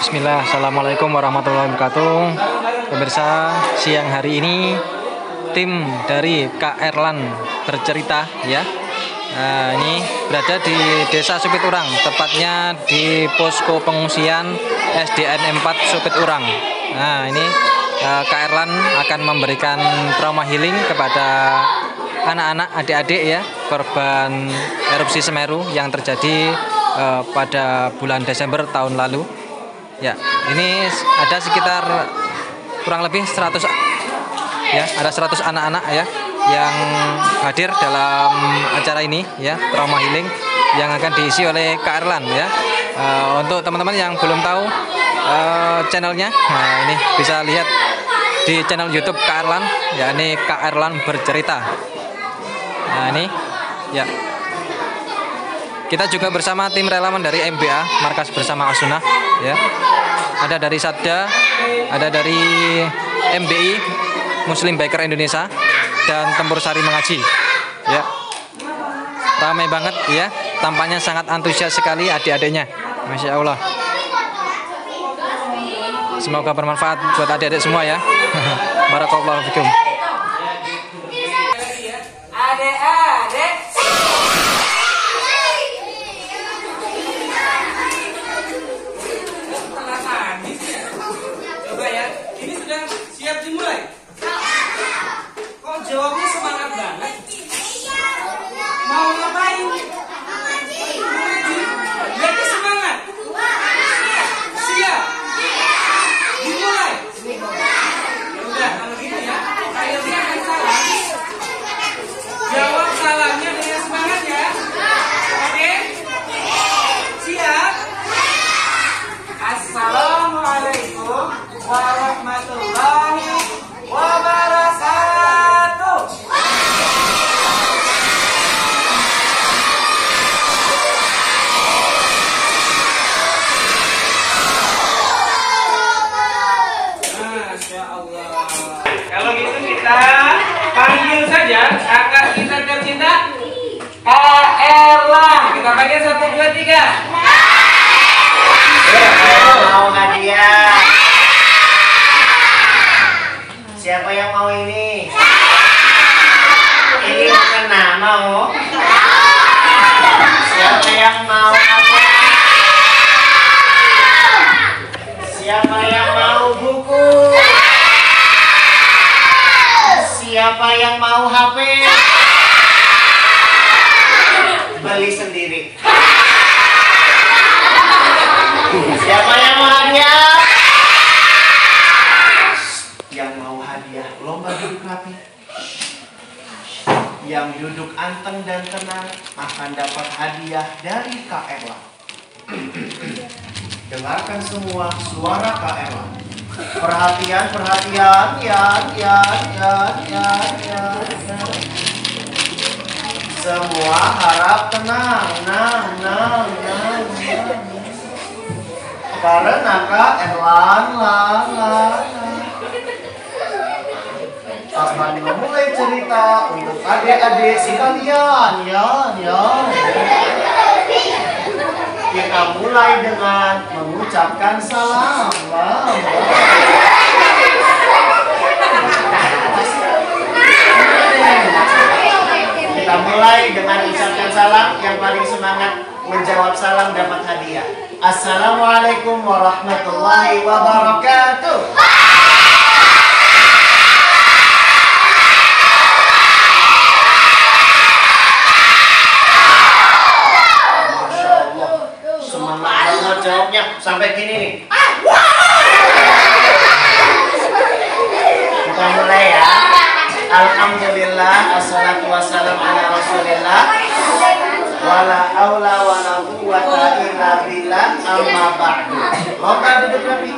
Bismillah, Assalamualaikum warahmatullahi wabarakatuh. Pemirsa, siang hari ini tim dari Kak Erlan bercerita ya. Nah, ini berada di Desa Supit Urang, tepatnya di posko pengungsian SDN 4 Supit Urang. Nah, ini Kak Erlan akan memberikan trauma healing kepada anak-anak, adik-adik ya, korban erupsi Semeru yang terjadi pada bulan Desember tahun lalu. Ya, ini ada sekitar kurang lebih 100 ya, ada 100 anak-anak ya yang hadir dalam acara ini ya, trauma healing yang akan diisi oleh Kak Erlan ya. Untuk teman-teman yang belum tahu channelnya, nah ini bisa lihat di channel YouTube Kak Erlan ya, ini Kak Erlan bercerita. Nah, ini ya. Kita juga bersama tim relawan dari MBA, Markas Bersama As-Sunnah ya. Ada dari Satda, ada dari MBI, Muslim Biker Indonesia, dan Tempur Sari Mengaji ya. Ramai banget ya, tampaknya sangat antusias sekali adik-adiknya. Masya Allah. Semoga bermanfaat buat adik-adik semua ya. Barakallahu fikum. Adik-adik, coba ya, ini sudah siap dimulai. Kok jawabnya semangat banget? Mau ngapain? Mengaji. Berarti semangat. Siap. Dimulai. Ya udah, kalau gitu ya, saya akan salah. Jawab salahnya dengan semangat ya. Oke? Siap? Assalamualaikum warahmatullahi wabarakatuh. Masya Allah. Kalau gitu kita panggil saja kakak kita tercinta, Kak Erlan. Kita panggil 1, 2, 3. Mau hadiah? Siapa yang mau ini? Ini kena mau? Siapa yang mau apa? Siapa yang mau buku? Siapa yang mau HP? Beli sendiri. Siapa yang mau hadiah? Yang mau hadiah lomba duduk rapi. Yang duduk anteng dan tenang akan dapat hadiah dari Kak Erlan. Dengarkan semua suara Kak Erlan. Perhatian, perhatian, ya. Semua harap tenang, nah. Karena Kak Erlan akan memulai cerita untuk adik-adik sekalian ya. Kita mulai dengan mengucapkan salam. Kita mulai dengan ucapkan salam. Yang paling semangat menjawab salam dapat hadiah. Assalamualaikum warahmatullahi wabarakatuh. Masya Allah, semangat banget jawabnya. Sampai gini nih. Kita mulai ya. Alhamdulillah, assalatu wassalam ala rasulillah. Wala aula wala quwwata illa billah, amma ba'du. Lomba duduk rapi.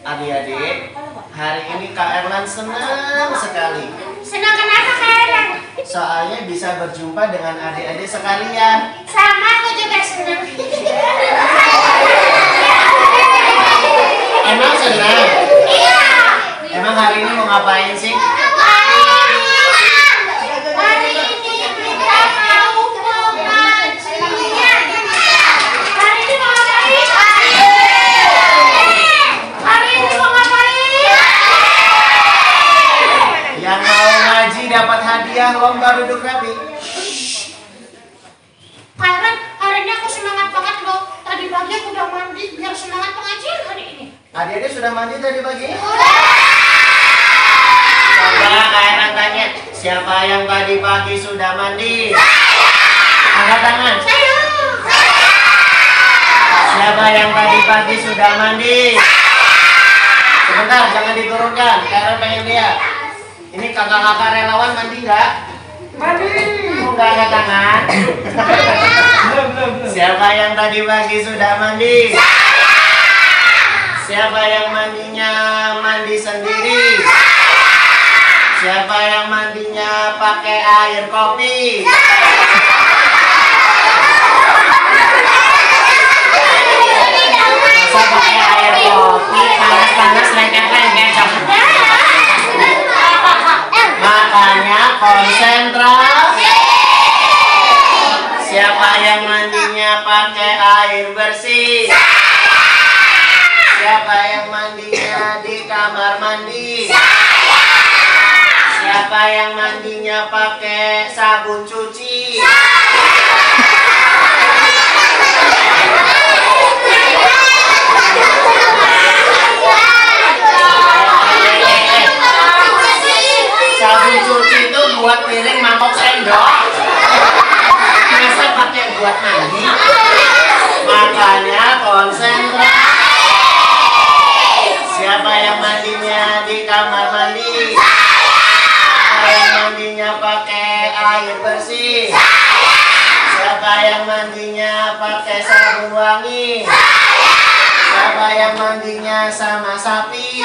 Adik-adik, hari ini Kak Erlan senang sekali. Senang kenapa Kak Erlan? Soalnya bisa berjumpa dengan adik-adik sekalian. Sama, aku juga senang. Emang senang? Iya. Emang hari ini mau ngapain sih? Hari ini kita mau ke pengajian. Hari ini mau ngapain? hadiah lomba duduk rapi. Karen, hari ini aku semangat banget loh. Tadi pagi aku udah mandi biar semangat pengajian hari ini. Adik-adik sudah mandi tadi pagi? Udah. Coba Karen tanya, siapa yang tadi pagi sudah mandi? Angkat tangan. Saya. Siapa yang tadi pagi sudah mandi? Sebentar, jangan diturunkan. Karen pengen lihat. Ini kakak-kakak relawan mandi nggak? Mandi. Kok nggak angkat tangan? Belum. Siapa yang tadi pagi sudah mandi? Siapa yang mandinya mandi sendiri? Siapa yang mandinya pakai air kopi? Masa pakai air kopi panas-panas lengket-lengket? Makanya konsentrasi. Siapa yang mandinya pakai air bersih? Siapa yang mandinya di kamar mandi? Siapa yang mandinya pakai sabun cuci? Sabun cuci itu buat piring, mangkok, sendok. Masa pakai buat mandi? Makanya konsentrasi. Siapa yang mandinya di kamar mandi? Siapa yang mandinya pakai air bersih? Siapa yang mandinya pakai sabun wangi? Siapa yang mandinya sama sapi?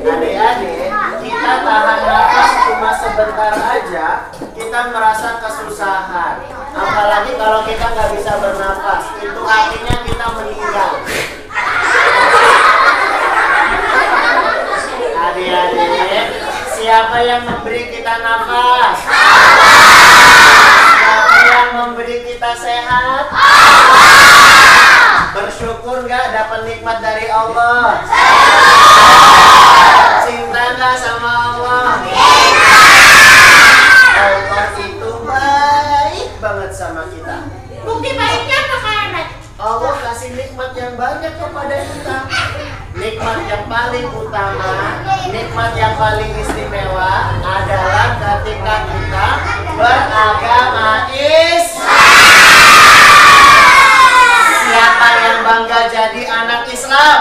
Adik-adik, kita tahan nafas cuma sebentar aja, kita merasa kesusahan. Apalagi kalau kita nggak bisa bernafas, itu artinya kita meninggal. Adik-adik, siapa yang memberi kita nafas? Siapa yang memberi kita sehat? Bersyukur nggak dapat nikmat dari Allah? Cinta nggak sama Allah? Allah itu baik banget sama kita. Bukti baiknya apa Karen? Allah kasih nikmat yang banyak kepada kita. Nikmat yang paling utama, nikmat yang paling istimewa adalah ketika kita beragama Islam. Siapa yang bangga jadi anak Islam?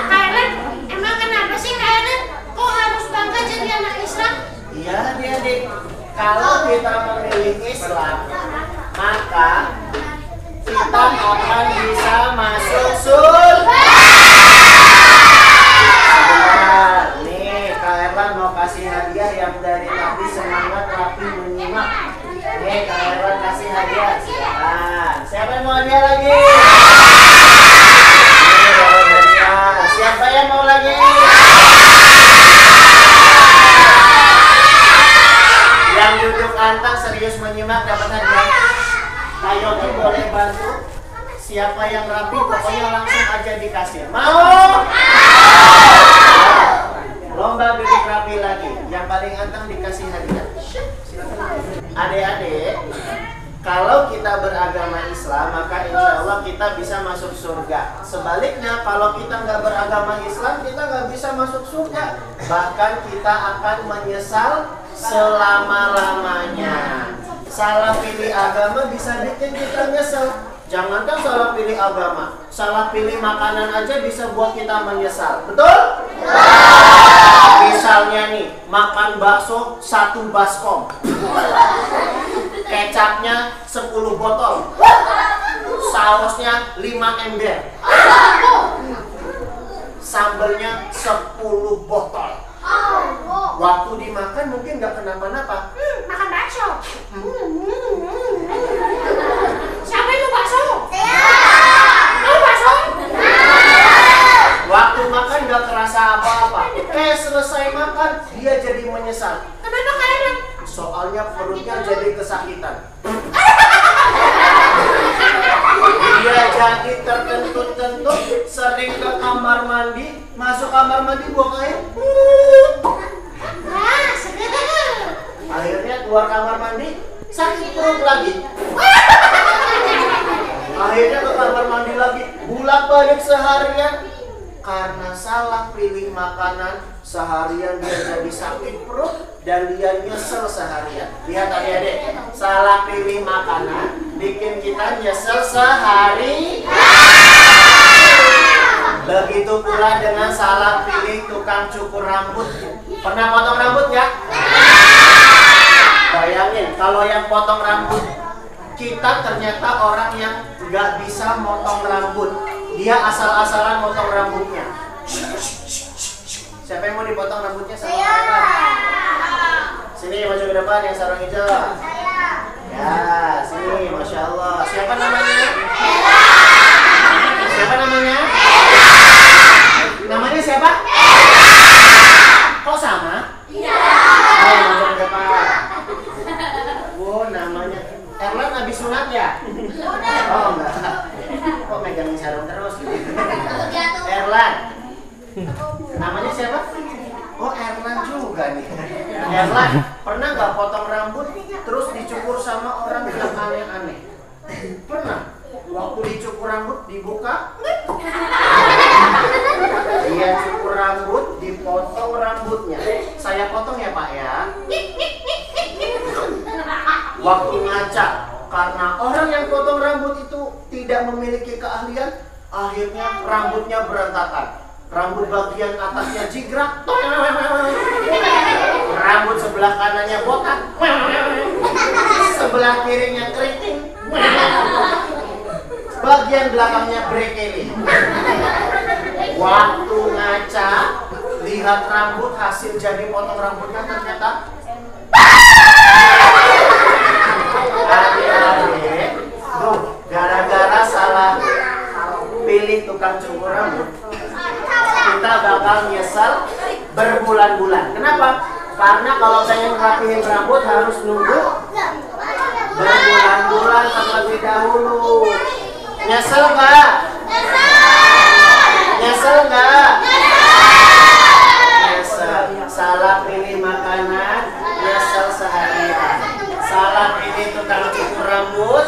Karen, emang kenapa sih Karen? Kok harus bangga jadi anak Islam? Iya adik-adik, kalau kita memilih Islam, maka kita akan bisa masuk surga. Nih, Kak Erlan mau kasih hadiah yang dari Nabi Semangat Rapi Menyimak. Nih, Kak Erlan kasih hadiah. Nah, siapa yang mau hadiah lagi? Nih, dapat hadiah. Siapa yang mau lagi? Yang duduk antang serius menyimak dapat hadiah. Kak Yogi boleh bantu? Siapa yang rapi pokoknya langsung aja di kasir. Mau? Lomba duduk rapi lagi. Yang paling antang dikasih hadiah. Adik-adik, kalau kita beragama Islam maka insya Allah kita bisa masuk surga. Sebaliknya kalau kita nggak beragama Islam kita nggak bisa masuk surga. Bahkan kita akan menyesal selama-lamanya. Salah pilih agama bisa bikin kita nyesel. Jangankan salah pilih agama, salah pilih makanan aja bisa buat kita menyesal. Betul? Misalnya nih, makan bakso 1 baskom, kecapnya 10 botol, sausnya 5 ember, sambalnya 10 botol. Waktu dimakan mungkin nggak kenapa-napa. Makan bakso. Siapa itu bakso? Mau bakso? Waktu makan nggak kerasa apa-apa. Selesai makan dia jadi menyesal. Kenapa Karen? Soalnya perutnya jadi kesakitan. mandi, masuk kamar mandi buang air. Akhirnya keluar kamar mandi, sakit perut lagi. Akhirnya ke kamar mandi lagi, bolak-balik seharian. Karena salah pilih makanan, seharian dia jadi sakit perut dan dia nyesel seharian. Lihat adik-adik, salah pilih makanan bikin kita nyesel sehari. Begitu pula dengan salah pilih tukang cukur rambut. Pernah potong rambut ya? Bayangin kalau yang potong rambut kita ternyata orang yang nggak bisa motong rambut. Dia asal-asalan motong rambutnya. Siapa yang mau dipotong rambutnya sama orang? Sini maju ke depan yang sarung hijau. Ya, sini, masya Allah. Siapa namanya? Siapa namanya? Namanya siapa? Kok sama? Oh, maju ke depan. Oh, namanya Erlan habis sunat ya? Oh, enggak. Kok megang sarung terus gitu? Erlan. Namanya siapa? Oh, Erlan juga nih. Erlan, pernah nggak potong rambut terus dicukur sama orang yang aneh-aneh? Pernah? Waktu dicukur rambut dibuka? Dia cukur rambut, dipotong rambutnya. Saya potong ya Pak ya. Waktu ngaca, karena orang yang potong rambut itu tidak memiliki keahlian, akhirnya rambutnya berantakan. Rambut bagian atasnya jigrak, rambut sebelah kanannya botak, sebelah kirinya keriting, bagian belakangnya brekeli. Waktu ngaca, lihat rambut hasil jadi potong rambutnya ternyata adik-adik, tuh gara-gara salah pilih tukang cukur rambut, kita bakal nyesel berbulan-bulan. Kenapa? Karena kalau pengen rapihin rambut harus nunggu berbulan-bulan terlebih dahulu. Nyesel nggak? Nyesel nggak? Nyesel. Salah pilih makanan, nyesel seharian. Salah pilih tukang cukur rambut,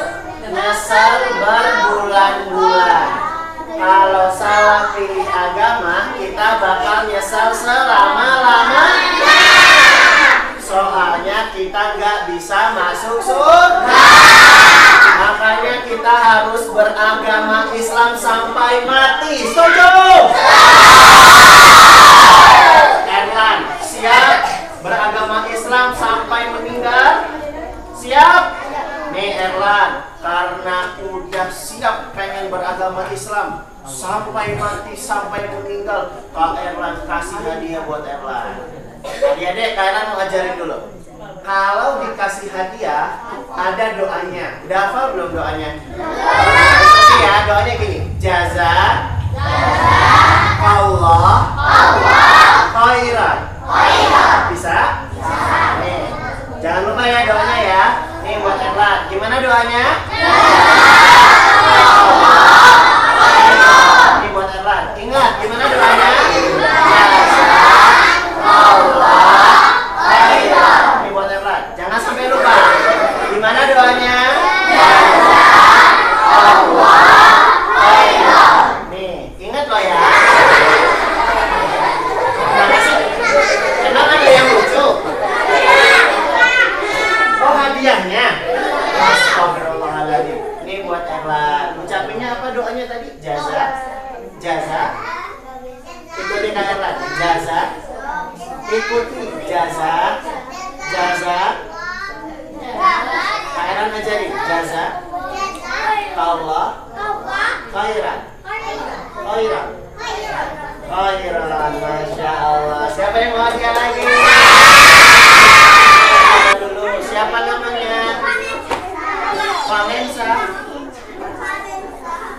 nyesel berbulan-bulan. Kalau salah pilih agama, kita bakal nyesel selama-lamanya. Soalnya kita nggak bisa masuk surga. Makanya kita harus beragama Islam sampai mati. Setuju? Erlan, siap beragama Islam sampai meninggal? Siap? Nih Erlan, karena udah siap pengen beragama Islam sampai mati, sampai meninggal, Kak Erlan kasih hadiah buat Erlan. Adik-adik, Kak Erlan mau ajarin dulu. Kalau dikasih hadiah, ada doanya. Udah hafal belum doanya? Ya, doanya gini. Jaza Allah khairan. Bisa? Nih, jangan lupa ya doanya ya. Nih buat Erlan. Gimana doanya? Nih buat Erlan. Ingat, gimana doanya? Jaza Allah khairan. Nih buat Erlan. Jangan sampai lupa. Gimana doanya? Jaza Allah khairan. Nih, ingat loh ya. Emang ada yang lucu? Oh, hadiahnya. Astagfirullahaladzim. Ini buat Erlan. Ucapinnya apa doanya tadi? Jaza. Jaza. Ikuti Kak Erlan. Jaza. Ikuti. Jaza. Jaza. Kak Erlan ajarin. Jaza Allah khairan. Khairan. Khairan. Masya Allah. Siapa yang mau hadiah lagi? Dulu. Siapa namanya? Vanessa.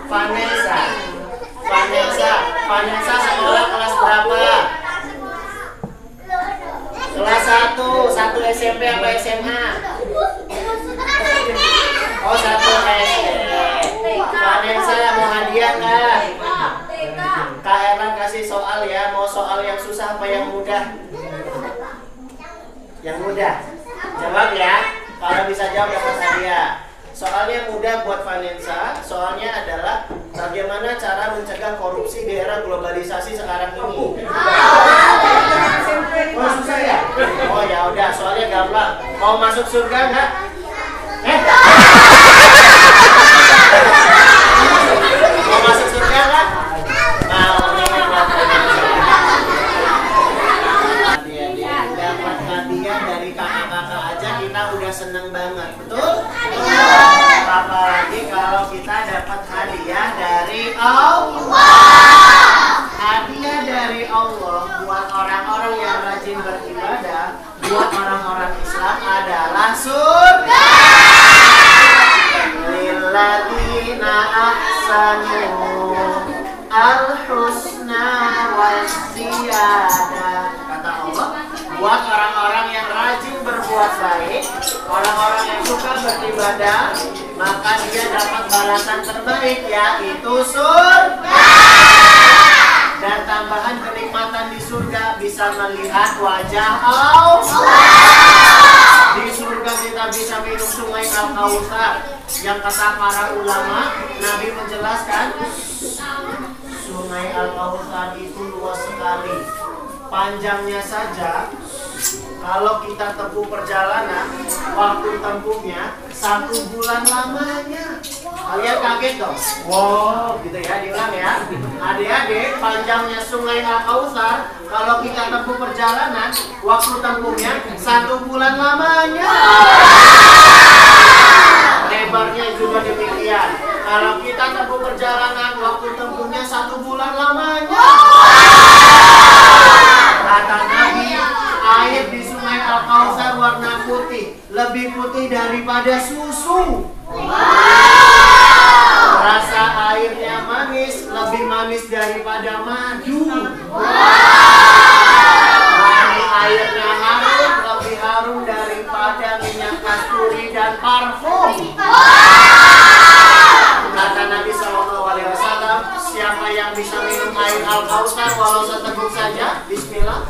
Vanessa. Vanessa. Vanessa sekolah kelas berapa? Kelas 1. 1 SMP apa SMA? Oh, 1 SD. Vanessa mau hadiah nggak? Kak Erlan kasih soal Mau soal yang susah apa yang mudah? Yang mudah. Jawab ya. Kalau bisa jawab dapat hadiah. Soalnya mudah buat Vanessa. Soalnya adalah bagaimana cara mencegah korupsi di era globalisasi sekarang ini. Oh susah ya? Oh ya udah. Soalnya gampang. Mau masuk surga nggak? Mau masuk surga nggak? Mau. Dapat hadiah dari kakak-kakak aja kita udah seneng banget, betul? Apalagi kalau kita dapat hadiah dari Allah. Hadiah dari Allah buat orang-orang yang rajin beribadah, buat orang-orang Islam adalah surga. Lilladzina ahsanu al-husna wa ziyadah. Kata Allah, buat orang-orang yang rajin berbuat baik, orang-orang yang suka beribadah, maka dia dapat balasan terbaik, yaitu surga. Dan tambahan kenikmatan di surga bisa melihat wajah Allah. Di surga kita bisa minum sungai Al-Kautsar yang kata para ulama, Nabi menjelaskan sungai Al-Kautsar itu luas sekali. Panjangnya saja kalau kita tempuh perjalanan, waktu tempuhnya 1 bulan lamanya. Kalian kaget dong? Wow, gitu ya, diulang ya. Adik-adik, panjangnya sungai Al-Kautsar, kalau kita tempuh perjalanan, waktu tempuhnya 1 bulan lamanya. Lebarnya juga demikian. Kalau kita tempuh perjalanan, waktu tempuhnya 1 bulan lamanya. Kata Nabi, air di sungai Al-Kautsar warna putih, lebih putih daripada susu. Rasa airnya manis, lebih manis daripada madu. Wangi airnya harum, lebih harum daripada minyak kasturi dan parfum. Kata Nabi SAW, siapa yang bisa minum air Al-Kautsar walau seteguk saja, bismillah,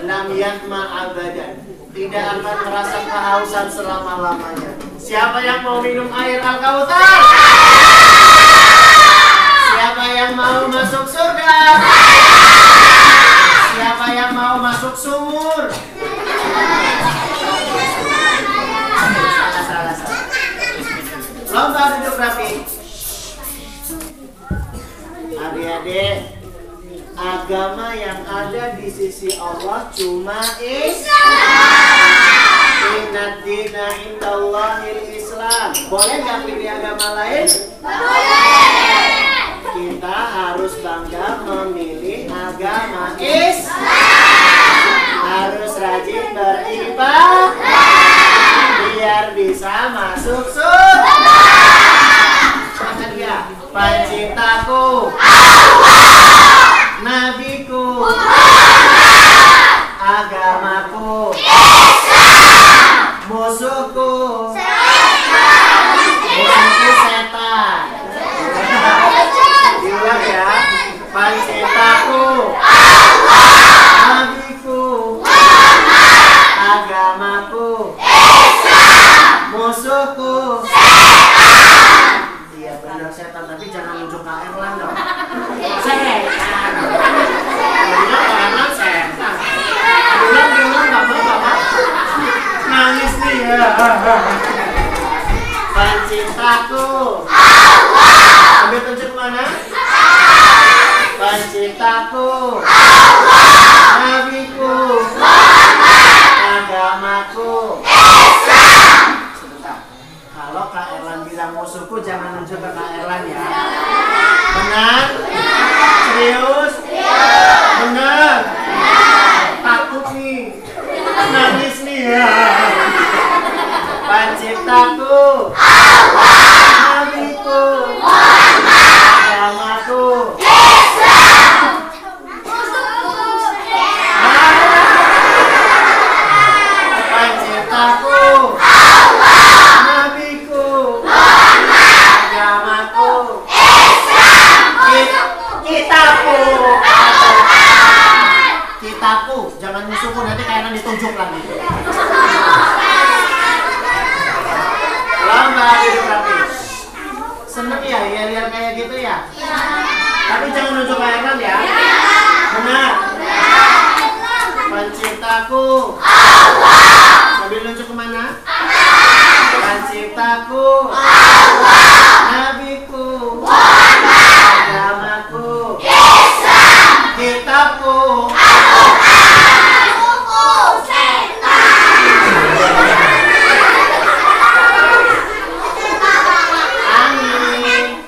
lam yatma abadan, tidak akan merasa kehausan selama-lamanya. Siapa yang mau minum air Al-Kautsar? Siapa yang mau masuk surga? Siapa yang mau masuk sumur? Salah. Lomba duduk rapi. Adik-adik, agama yang ada di sisi Allah cuma Islam. Inna dina indallahil Islam. Boleh nggak pilih agama lain? Boleh. Kita harus bangga memilih agama Islam. Harus rajin beribadah biar bisa masuk surga. Kata dia, penciptaku Allah, nabiku Muhammad, agamaku Islam, musuhku setan. Musuhku setan. Diulang ya, penciptaku Allah, nabiku Muhammad, agamaku Islam, musuhku setan. Iya benar setan, tapi jangan nunjuk ke Erlan dong. Setan. Benar setan. Diulang bapak. Nangis nih ya. Penciptaku Allah. Ambil tunjuk mana? Penciptaku Allah. Nabiku Muhammad, agamaku Islam. Sebentar. Kalau Kak Erlan bilang musuhku, jangan nunjuk ke Kak Erlan ya. Benar? Serius? Benar? Takut nih. Nangis nih ya. Penciptaku Allah, nabiku Muhammad, agamaku Islam. Penciptaku Allah. Sambil nunjuk kemana? Allah. Penciptaku Allah. Nabiku Muhammad. Agamaku Islam. Kitabku Al-Quran. Buku setan. Angin,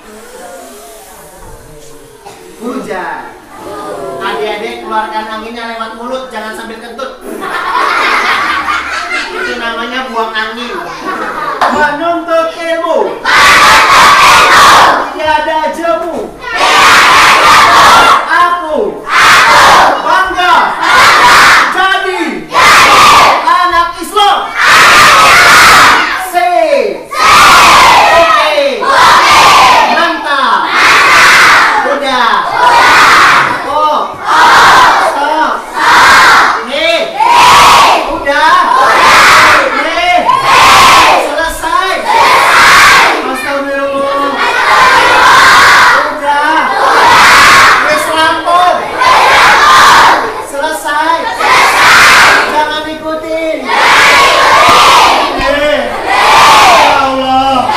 hujan. Adik-adik keluarkan anginnya lewat mulut, jangan sambil kentut. Itu namanya buang angin. Menuntut ilmu, tiada jemu. Aku bangga jadi anak Islam. Oke, mantap. Udah. Stop. Nih. Udah. Nih. Selesai. Astagfirullah. Udah. Wis rampung. Selesai. Jangan ikutin. Nih. Ya Allah.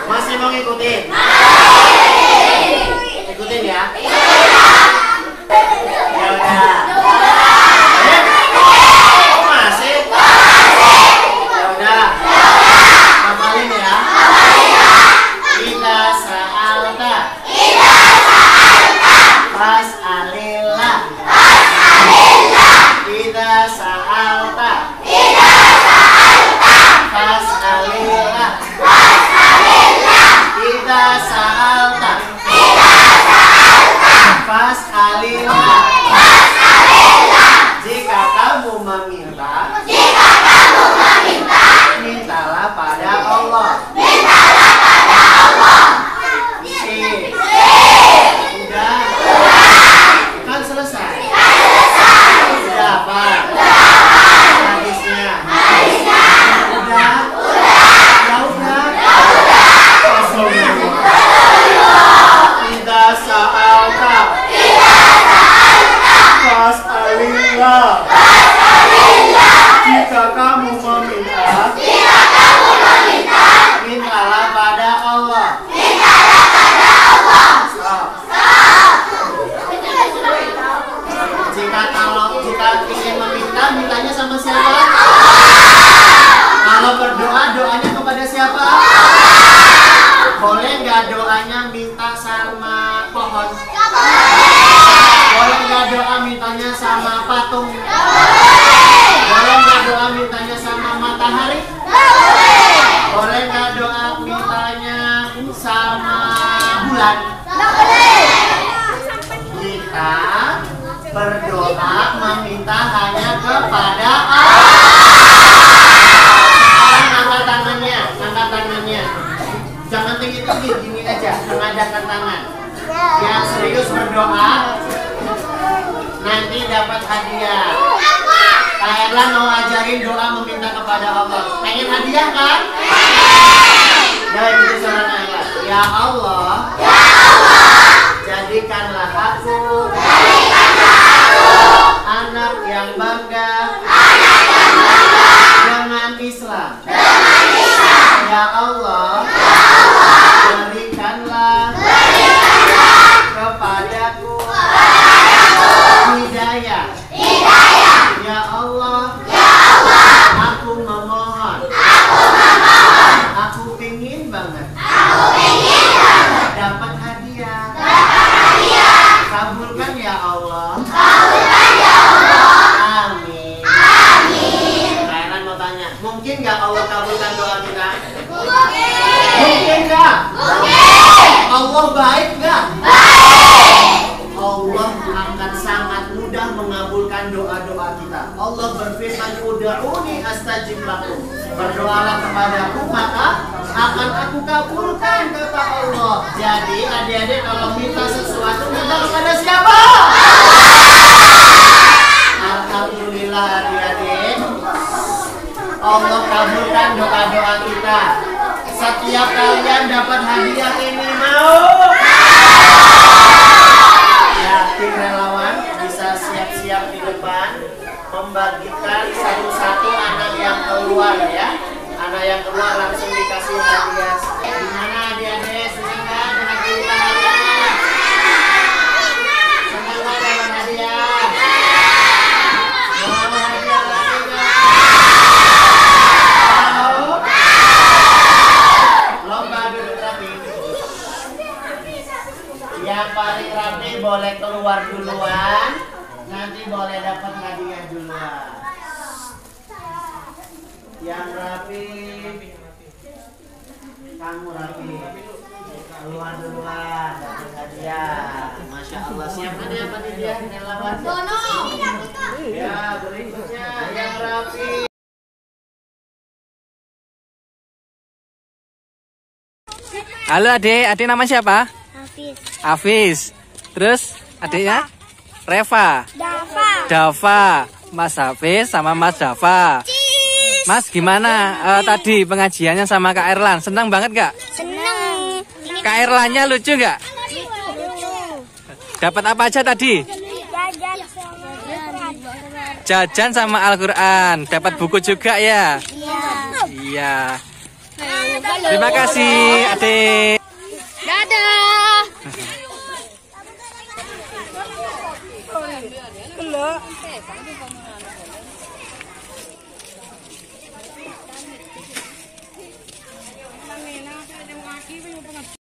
Masih mau ngikutin? Ikutin ya. Ya udah. Masih? Ya udah. Hafalin ya. Idza sa'alta fas'alillah. Idza sa'alta fas'alillah. Idza sa'alta fas'alillah. Jika kamu meminta, mintalah pada Allah. Sip. Udah. Kan selesai. Udah apa? Hadisnya. Udah. Ya udah. Idza sa'alta fas'alillah. Jika kamu meminta, mintalah pada Allah. Stop. Jika ingin meminta, mintanya sama siapa? Kalau berdoa, doanya kepada siapa? Boleh nggak doanya minta sama pohon? Boleh nggak doa mintanya sama patung? Boleh nggak doa mintanya sama matahari? Boleh nggak doa mintanya sama bulan? Kita berdoa meminta hanya kepada Allah. Sekarang angkat tangannya, angkat tangannya. Jangan tinggi-tinggi, gini aja, mengadakan tangan. Yang serius berdoa nanti dapat hadiah. Kak Erlan mau ajarin doa meminta kepada Allah. Pengen hadiah kan? Ya ikuti suara Erlan. Ya Allah, jadikanlah aku anak yang bangga dengan Islam. Ya Allah, berikanlah kepadaku hidayah. Ya Allah, aku memohon. Aku pingin banget dapat hadiah. Kabulkan ya Allah. Amin. Kalian mau tanya, mungkin nggak Allah kabulkan doa kita? Mungkin nggak? Allah baik nggak? Allah akan sangat mudah mengabulkan doa-doa kita. Allah berfirman, ud'uni astajib lakum. Berdoalah kepadaku maka akan aku kabulkan, kata Allah. Jadi adik-adik kalau minta sesuatu minta kepada siapa? Alhamdulillah adik-adik, Allah kabulkan doa-doa kita. Setiap kalian dapat hadiah ini. mau? Ya, tim relawan bisa siap-siap di depan membagikan satu-satu anak yang keluar ya. Anak yang keluar langsung dikasih hadiah. Gimana adik-adik? Senang nggak dengan cerita hadiah? Senang nggak dapat hadiah? Mau hadiah lagi nggak? Mau? Lomba duduk rapi. Yang paling rapi boleh keluar duluan. Nanti boleh dapat hadiah duluan. Yang rapi, kamu rapi. Keluar duluan, dapat hadiah. Masya Allah, siapa nih apa nih dia? Relawan. Ya, berikutnya yang rapi. Halo adik, adik nama siapa? Hafiz. Hafiz. Terus adiknya? Reva. Dava. Mas Hafiz sama Mas Dava. Mas gimana tadi pengajiannya sama Kak Erlan? Senang banget gak? Seneng. Kak Erlannya lucu gak? Dapat apa aja tadi? Jajan sama Al-Quran. Dapat buku juga ya? Iya. Terima kasih adik. Dadah.